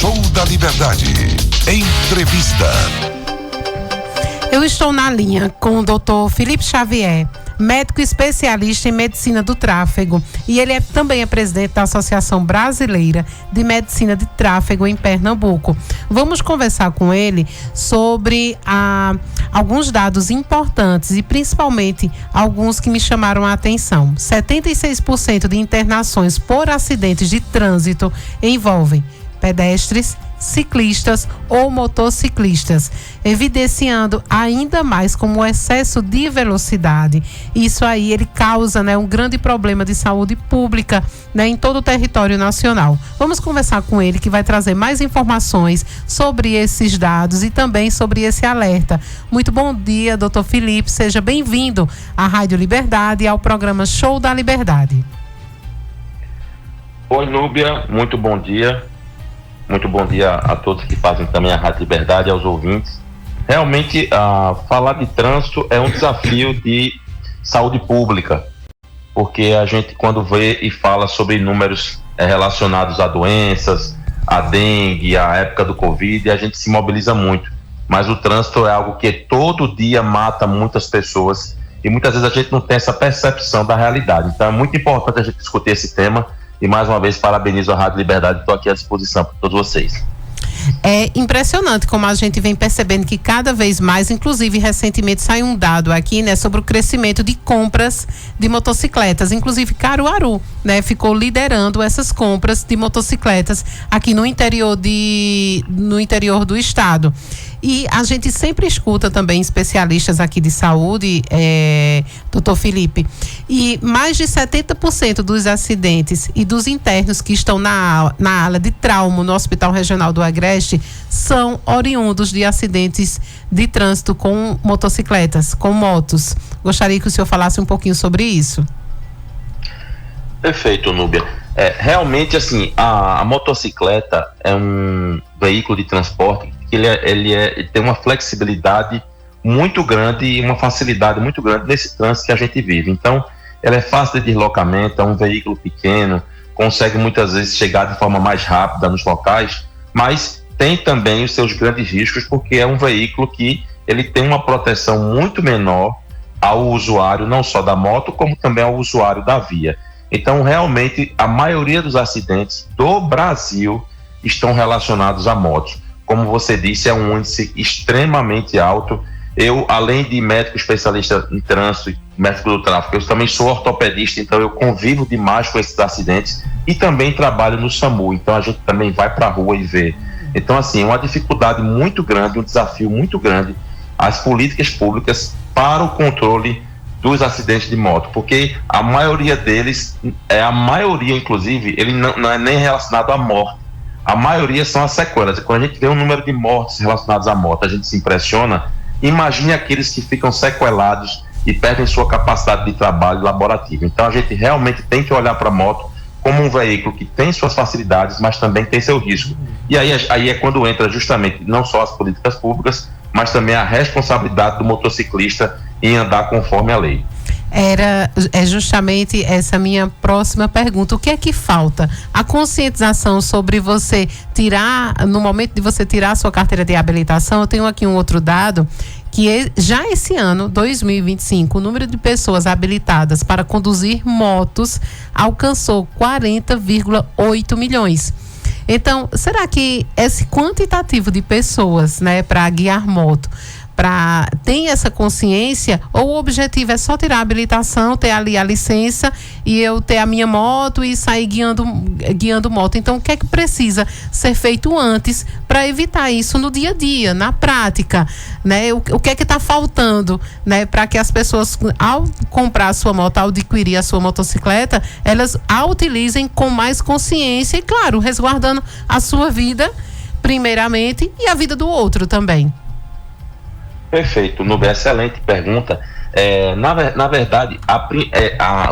Show da Liberdade. Entrevista. Eu estou na linha com o Dr. Felipe Xavier, médico especialista em medicina do tráfego, e ele também é presidente da Associação Brasileira de Medicina de Tráfego em Pernambuco. Vamos conversar com ele sobre alguns dados importantes e principalmente alguns que me chamaram a atenção. 76% de internações por acidentes de trânsito envolvem pedestres, ciclistas ou motociclistas, evidenciando ainda mais como o excesso de velocidade. Isso aí ele causa, um grande problema de saúde pública, em todo o território nacional. Vamos conversar com ele, que vai trazer mais informações sobre esses dados e também sobre esse alerta. Muito bom dia, doutor Felipe, seja bem-vindo à Rádio Liberdade e ao programa Show da Liberdade. Oi, Núbia, muito bom dia. Muito bom dia a todos que fazem também a Rádio Liberdade, aos ouvintes. Realmente, falar de trânsito é um desafio de saúde pública, porque a gente, quando vê e fala sobre números relacionados a doenças, a dengue, a época do Covid, a gente se mobiliza muito. Mas o trânsito é algo que todo dia mata muitas pessoas e muitas vezes a gente não tem essa percepção da realidade. Então é muito importante a gente discutir esse tema. E mais uma vez parabenizo a Rádio Liberdade, estou aqui à disposição para todos vocês. É impressionante como a gente vem percebendo que cada vez mais, inclusive recentemente saiu um dado aqui, sobre o crescimento de compras de motocicletas, inclusive Caruaru, ficou liderando essas compras de motocicletas aqui no interior do estado. E a gente sempre escuta também especialistas aqui de saúde, doutor Felipe, e mais de 70% dos acidentes e dos internos que estão na ala de trauma no Hospital Regional do Agreste são oriundos de acidentes de trânsito com motocicletas, com motos. Gostaria que o senhor falasse um pouquinho sobre isso. Perfeito, Núbia. Realmente, assim, a motocicleta é um veículo de transporte que ele tem uma flexibilidade muito grande e uma facilidade muito grande nesse trânsito que a gente vive. Então, ela é fácil de deslocamento, é um veículo pequeno, consegue muitas vezes chegar de forma mais rápida nos locais, mas tem também os seus grandes riscos, porque é um veículo que ele tem uma proteção muito menor ao usuário, não só da moto, como também ao usuário da via. Então, realmente, a maioria dos acidentes do Brasil estão relacionados a motos. Como você disse, é um índice extremamente alto. Eu, além de médico especialista em trânsito e médico do tráfego, eu também sou ortopedista, então eu convivo demais com esses acidentes e também trabalho no SAMU, então a gente também vai para a rua e vê. Então, assim, é uma dificuldade muito grande, um desafio muito grande as políticas públicas para o controle dos acidentes de moto, porque a maioria deles, inclusive, ele não é nem relacionado à morte. A maioria são as sequelas. Quando a gente vê o número de mortes relacionadas à moto, a gente se impressiona. Imagine aqueles que ficam sequelados e perdem sua capacidade de trabalho laborativo. Então a gente realmente tem que olhar para a moto como um veículo que tem suas facilidades, mas também tem seu risco. E aí é quando entra justamente não só as políticas públicas, mas também a responsabilidade do motociclista em andar conforme a lei. É justamente essa minha próxima pergunta. O que é que falta? A conscientização sobre você no momento de você tirar a sua carteira de habilitação. Eu tenho aqui um outro dado, que já esse ano, 2025, o número de pessoas habilitadas para conduzir motos alcançou 40,8 milhões. Então, será que esse quantitativo de pessoas, para guiar moto, tem essa consciência, ou o objetivo é só tirar a habilitação, ter ali a licença e eu ter a minha moto e sair guiando moto? Então, o que é que precisa ser feito antes para evitar isso no dia a dia, na prática, O que é que está faltando, para que as pessoas, ao comprar a sua moto, ao adquirir a sua motocicleta, elas a utilizem com mais consciência e, claro, resguardando a sua vida primeiramente e a vida do outro também. Perfeito, Nubia, excelente pergunta. Na verdade,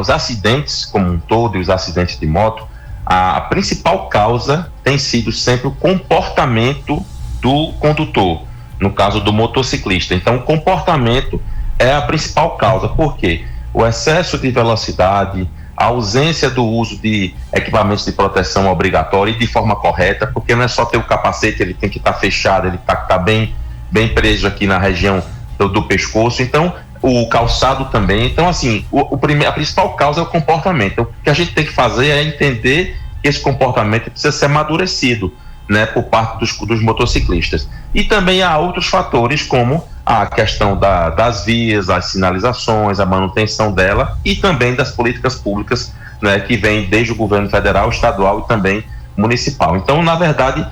os acidentes como um todo e os acidentes de moto, a principal causa tem sido sempre o comportamento do condutor, no caso do motociclista. Então, o comportamento é a principal causa. Por quê? O excesso de velocidade, a ausência do uso de equipamentos de proteção obrigatório e de forma correta, porque não é só ter o capacete, ele tem que estar fechado, ele tem que estar bem preso aqui na região do pescoço, então o calçado também. Então, assim, a principal causa é o comportamento. Então, o que a gente tem que fazer é entender que esse comportamento precisa ser amadurecido, né, por parte dos motociclistas. E também há outros fatores, como a questão das vias, as sinalizações, a manutenção dela e também das políticas públicas, né, que vem desde o governo federal, estadual e também municipal. Então, na verdade,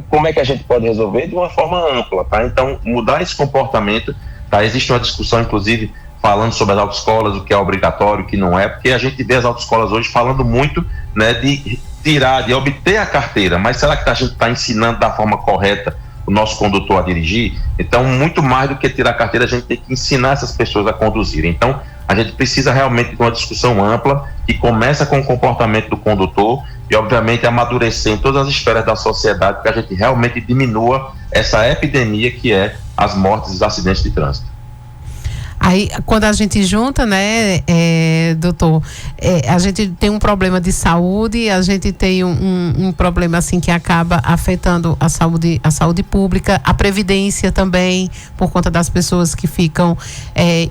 como é que a gente pode resolver? De uma forma ampla, tá? Então, mudar esse comportamento, tá? Existe uma discussão, inclusive, falando sobre as autoescolas, o que é obrigatório, o que não é, porque a gente vê as autoescolas hoje falando muito, né, de obter a carteira, mas será que a gente está ensinando da forma correta o nosso condutor a dirigir? Então, muito mais do que tirar a carteira, a gente tem que ensinar essas pessoas a conduzir. Então, a gente precisa realmente de uma discussão ampla que começa com o comportamento do condutor e, obviamente, amadurecer em todas as esferas da sociedade para que a gente realmente diminua essa epidemia que é as mortes e os acidentes de trânsito. Aí, quando a gente junta, né, doutor, a gente tem um problema de saúde, a gente tem um problema, assim, que acaba afetando a saúde pública, a previdência também, por conta das pessoas que ficam,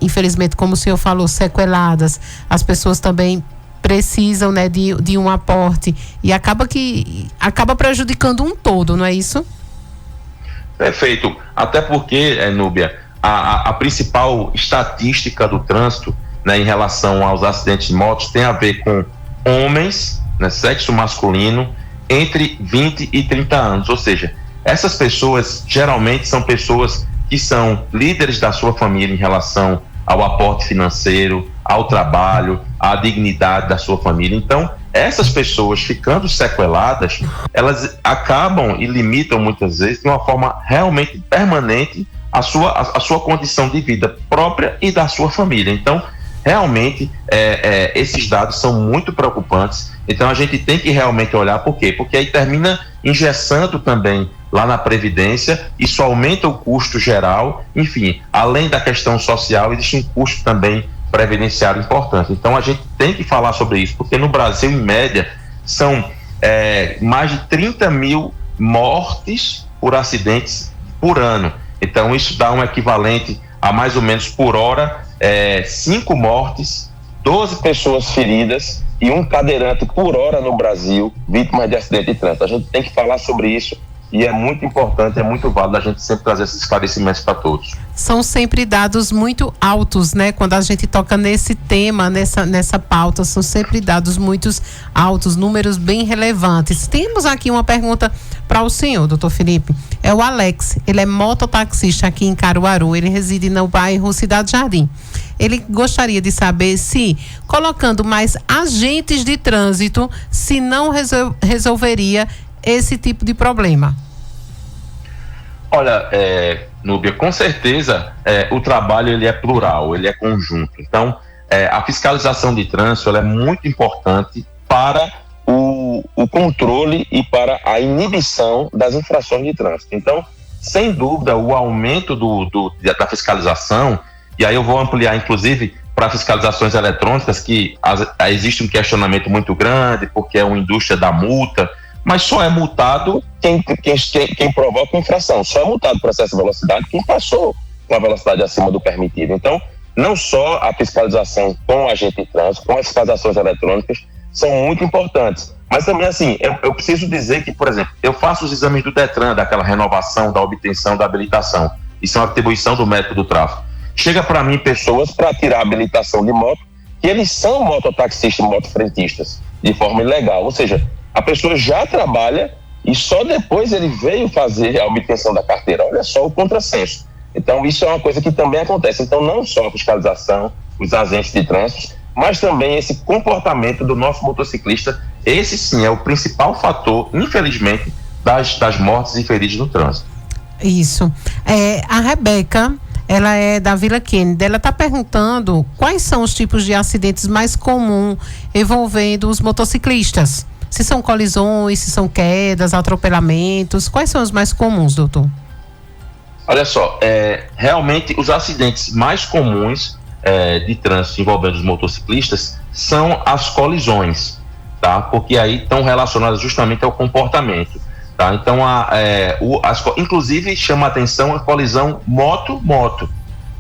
infelizmente, como o senhor falou, sequeladas. As pessoas também precisam, né, de um aporte e acaba prejudicando um todo, não é isso? Perfeito. Até porque, Núbia, a principal estatística do trânsito, né, em relação aos acidentes de motos tem a ver com homens, né, sexo masculino, entre 20 e 30 anos. Ou seja, essas pessoas geralmente são pessoas que são líderes da sua família em relação ao aporte financeiro, ao trabalho, à dignidade da sua família. Então, essas pessoas ficando sequeladas, elas acabam e limitam muitas vezes de uma forma realmente permanente a sua condição de vida própria e da sua família. Então, realmente, esses dados são muito preocupantes. Então, a gente tem que realmente olhar. Por quê? Porque aí termina engessando também lá na Previdência, isso aumenta o custo geral. Enfim, além da questão social, existe um custo também previdenciário importante. Então, a gente tem que falar sobre isso, porque no Brasil, em média, são mais de 30 mil mortes por acidentes por ano. Então, isso dá um equivalente a mais ou menos por hora, 5 mortes, 12 pessoas feridas e um cadeirante por hora no Brasil, vítima de acidente de trânsito. A gente tem que falar sobre isso e é muito importante, é muito válido a gente sempre trazer esses esclarecimentos para todos. São sempre dados muito altos, né? Quando a gente toca nesse tema, nessa pauta, são sempre dados muito altos, números bem relevantes. Temos aqui uma pergunta para o senhor, doutor Felipe. É o Alex, ele é mototaxista aqui em Caruaru, ele reside no bairro Cidade Jardim. Ele gostaria de saber se, colocando mais agentes de trânsito, se não resolveria esse tipo de problema. Olha, Núbia, com certeza o trabalho ele é plural, ele é conjunto. Então, a fiscalização de trânsito ela é muito importante para o controle e para a inibição das infrações de trânsito. Então, sem dúvida, o aumento da fiscalização, e aí eu vou ampliar, inclusive, para fiscalizações eletrônicas, que existe um questionamento muito grande, porque é uma indústria da multa, mas só é multado quem provoca a infração, só é multado por excesso de velocidade quem passou com a velocidade acima do permitido. Então, não só a fiscalização com o agente de trânsito, com as fiscalizações eletrônicas, são muito importantes. Mas também, assim, eu preciso dizer que, por exemplo, eu faço os exames do Detran, daquela renovação, da obtenção da habilitação. Isso é uma atribuição do médico do tráfego. Chega para mim pessoas para tirar a habilitação de moto, que eles são mototaxistas e motofrentistas, de forma ilegal. Ou seja, a pessoa já trabalha e só depois ele veio fazer a obtenção da carteira. Olha só o contrassenso. Então, isso é uma coisa que também acontece. Então, não só a fiscalização, os agentes de trânsito, mas também esse comportamento do nosso motociclista. Esse sim é o principal fator, infelizmente, das mortes e feridos no trânsito. Isso. A Rebeca, ela é da Vila Kennedy, ela está perguntando quais são os tipos de acidentes mais comuns envolvendo os motociclistas. Se são colisões, se são quedas, atropelamentos, quais são os mais comuns, doutor? Olha só, realmente os acidentes mais comuns de trânsito envolvendo os motociclistas são as colisões, tá? Porque aí estão relacionadas justamente ao comportamento, tá? Então, inclusive chama a atenção a colisão moto-moto,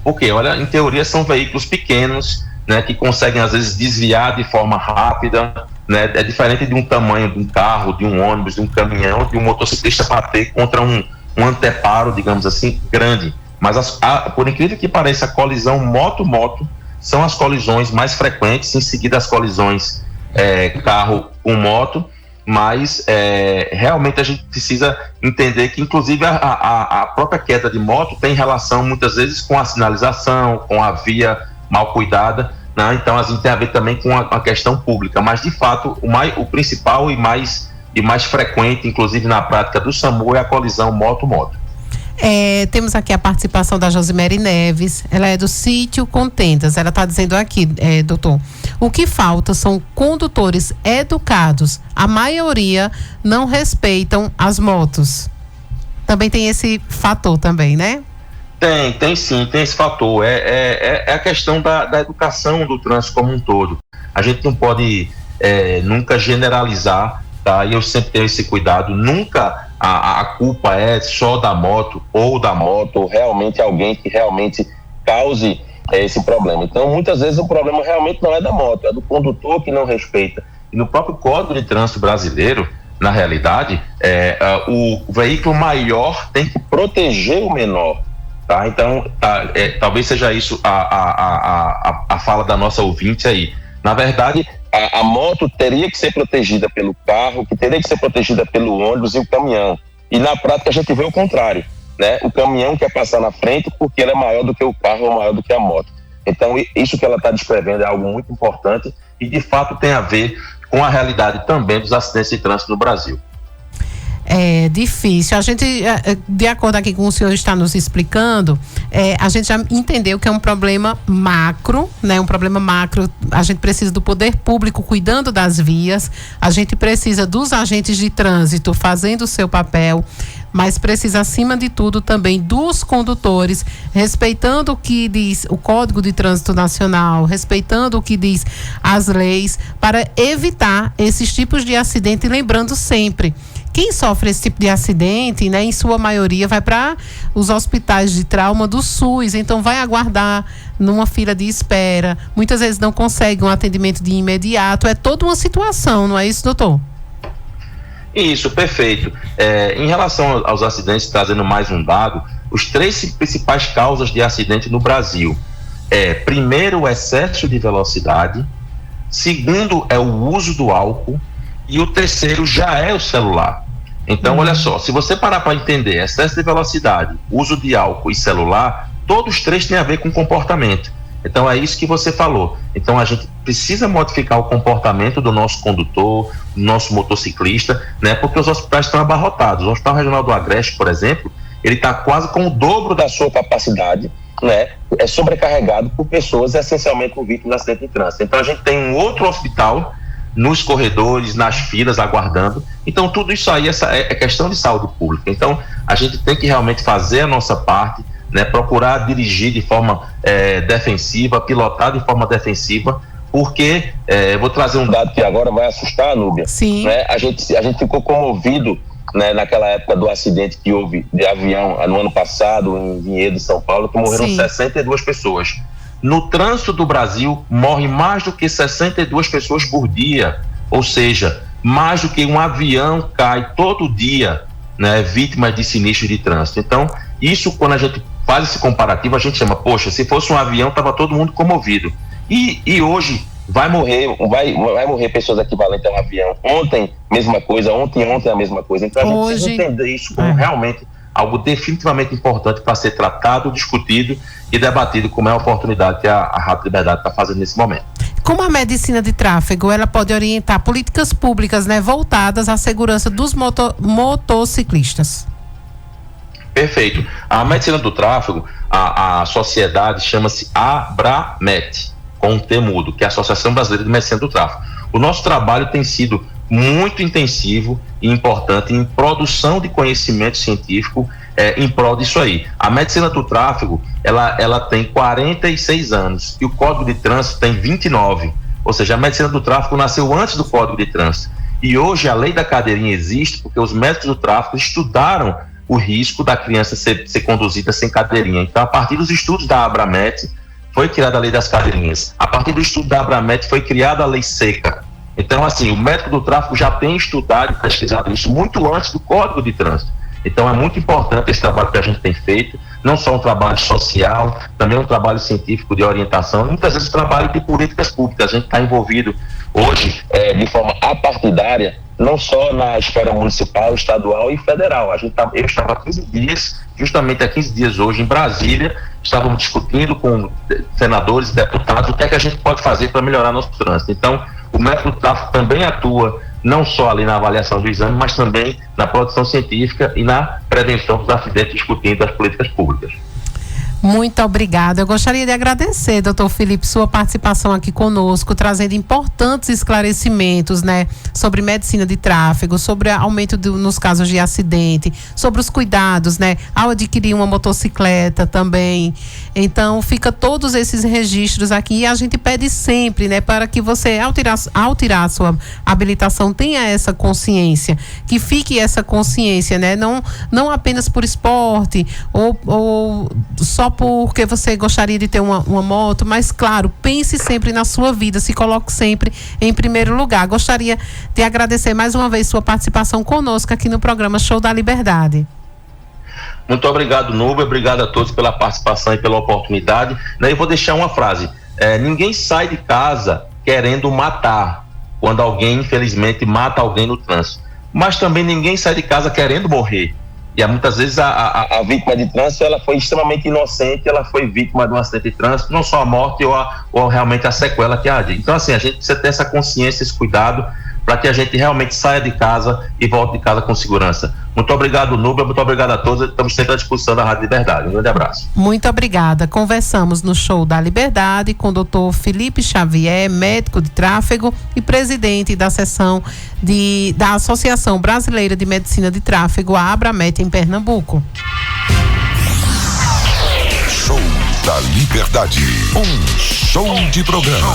porque, olha, em teoria são veículos pequenos, né, que conseguem às vezes desviar de forma rápida, né? É diferente de um tamanho de um carro, de um ônibus, de um caminhão, de um motociclista bater contra um anteparo, digamos assim, grande. Mas por incrível que pareça, a colisão moto-moto são as colisões mais frequentes, em seguida as colisões carro com moto, mas realmente a gente precisa entender que inclusive a própria queda de moto tem relação muitas vezes com a sinalização, com a via mal cuidada, né? Então a gente tem a ver também com a questão pública, mas de fato o principal e mais frequente, inclusive na prática do SAMU, é a colisão moto-moto. Temos aqui a participação da Josimere Neves, ela é do Sítio Contendas. Ela está dizendo aqui, doutor, o que falta são condutores educados. A maioria não respeitam as motos. Também tem esse fator também, né? Tem sim, tem esse fator. É a questão da educação do trânsito como um todo. A gente não pode nunca generalizar, tá? E eu sempre tenho esse cuidado. Nunca a culpa é só da moto, ou realmente alguém que realmente cause esse problema. Então, muitas vezes o problema realmente não é da moto, é do condutor que não respeita. E no próprio Código de Trânsito Brasileiro, na realidade, o veículo maior tem que proteger o menor. Tá? Então, talvez seja isso a fala da nossa ouvinte aí. Na verdade, a moto teria que ser protegida pelo carro, que teria que ser protegida pelo ônibus e o caminhão. E na prática a gente vê o contrário, né? O caminhão quer passar na frente porque ele é maior do que o carro ou maior do que a moto. Então, isso que ela está descrevendo é algo muito importante e, de fato, tem a ver com a realidade também dos acidentes de trânsito no Brasil. É difícil. A gente, de acordo aqui com o senhor está nos explicando, a gente já entendeu que é um problema macro, né? Um problema macro. A gente precisa do poder público cuidando das vias, a gente precisa dos agentes de trânsito fazendo o seu papel, mas precisa, acima de tudo, também dos condutores, respeitando o que diz o Código de Trânsito Nacional, respeitando o que diz as leis, para evitar esses tipos de acidente. E lembrando sempre, quem sofre esse tipo de acidente, né, em sua maioria, vai para os hospitais de trauma do SUS, então vai aguardar numa fila de espera, muitas vezes não consegue um atendimento de imediato. É toda uma situação, não é isso, doutor? Isso, perfeito. Em relação aos acidentes, trazendo mais um dado, os 3 principais causas de acidente no Brasil primeiro, o excesso de velocidade, segundo, é o uso do álcool, e o terceiro já é o celular. Então, olha só, se você parar para entender excesso de velocidade, uso de álcool e celular, todos os 3 têm a ver com comportamento. Então, é isso que você falou. Então, a gente precisa modificar o comportamento do nosso condutor, do nosso motociclista, né? Porque os hospitais estão abarrotados. O Hospital Regional do Agreste, por exemplo, ele está quase com o dobro da sua capacidade, né? É sobrecarregado por pessoas essencialmente com vítimas de acidente de trânsito. Então, a gente tem um outro hospital nos corredores, nas filas, aguardando. Então, tudo isso aí é questão de saúde pública. Então, a gente tem que realmente fazer a nossa parte, né, procurar dirigir de forma defensiva, pilotar de forma defensiva, porque eu vou trazer um dado que agora vai assustar a Núbia. Sim. Né? A gente ficou comovido, né, naquela época do acidente que houve de avião no ano passado, em Vinhedo, São Paulo, que morreram 62 pessoas. No trânsito do Brasil, morre mais do que 62 pessoas por dia, ou seja, mais do que um avião cai todo dia, né, vítimas de sinistro de trânsito. Então, isso, quando a gente faz esse comparativo, a gente chama, poxa, se fosse um avião, estava todo mundo comovido. E hoje vai morrer pessoas equivalentes a um avião. Ontem, mesma coisa, ontem a mesma coisa. Então, a gente precisa entender isso como realmente algo definitivamente importante para ser tratado, discutido e debatido, como é a oportunidade que a Rádio Liberdade está fazendo nesse momento. Como a medicina de tráfego, ela pode orientar políticas públicas, né, voltadas à segurança dos motociclistas? Perfeito. A medicina do tráfego, a sociedade chama-se ABRAMET, com um T mudo, que é a Associação Brasileira de Medicina do Tráfego. O nosso trabalho tem sido muito intensivo e importante em produção de conhecimento científico em prol disso aí. A medicina do tráfego, ela tem 46 anos e o Código de Trânsito tem 29. Ou seja, a medicina do tráfego nasceu antes do Código de Trânsito. E hoje a lei da cadeirinha existe porque os médicos do tráfego estudaram o risco da criança ser conduzida sem cadeirinha. Então, a partir dos estudos da Abramet, foi criada a lei das cadeirinhas. A partir do estudo da Abramet, foi criada a lei seca. Então, assim, o médico do tráfego já tem estudado e pesquisado isso muito antes do Código de Trânsito. Então, é muito importante esse trabalho que a gente tem feito, não só um trabalho social, também um trabalho científico de orientação, muitas vezes um trabalho de políticas públicas. A gente está envolvido hoje de forma apartidária, não só na esfera municipal, estadual e federal. Eu estava há 15 dias, justamente há 15 dias hoje, em Brasília, estávamos discutindo com senadores e deputados o que é que a gente pode fazer para melhorar nosso trânsito. Então, o médico do tráfego também atua não só ali na avaliação do exame, mas também na produção científica e na prevenção dos acidentes, discutindo as políticas públicas. Muito obrigada. Eu gostaria de agradecer, doutor Felipe, sua participação aqui conosco, trazendo importantes esclarecimentos, né, sobre medicina de tráfego, sobre aumento nos casos de acidente, sobre os cuidados, né, ao adquirir uma motocicleta também. Então, fica todos esses registros aqui e a gente pede sempre, né, para que você, ao tirar a sua habilitação, tenha essa consciência, que fique essa consciência, né, não apenas por esporte ou só porque você gostaria de ter uma moto, mas claro, pense sempre na sua vida, se coloque sempre em primeiro lugar. Gostaria de agradecer mais uma vez sua participação conosco aqui no programa Show da Liberdade. Muito obrigado, Nubia, obrigado a todos pela participação e pela oportunidade. Eu vou deixar uma frase, ninguém sai de casa querendo matar, quando alguém infelizmente mata alguém no trânsito, mas também ninguém sai de casa querendo morrer. E muitas vezes a vítima de trânsito, ela foi extremamente inocente, ela foi vítima de um acidente de trânsito, não só a morte ou realmente a sequela que há. Então, assim, a gente precisa ter essa consciência, esse cuidado, para que a gente realmente saia de casa e volte de casa com segurança. Muito obrigado, Nubia, muito obrigado a todos, estamos sempre à disposição da Rádio Liberdade. Um grande abraço. Muito obrigada. Conversamos no Show da Liberdade com o doutor Felipe Xavier, médico de tráfego e presidente da seção da Associação Brasileira de Medicina de Tráfego, a Abramet, em Pernambuco. Show da Liberdade, um show de programa.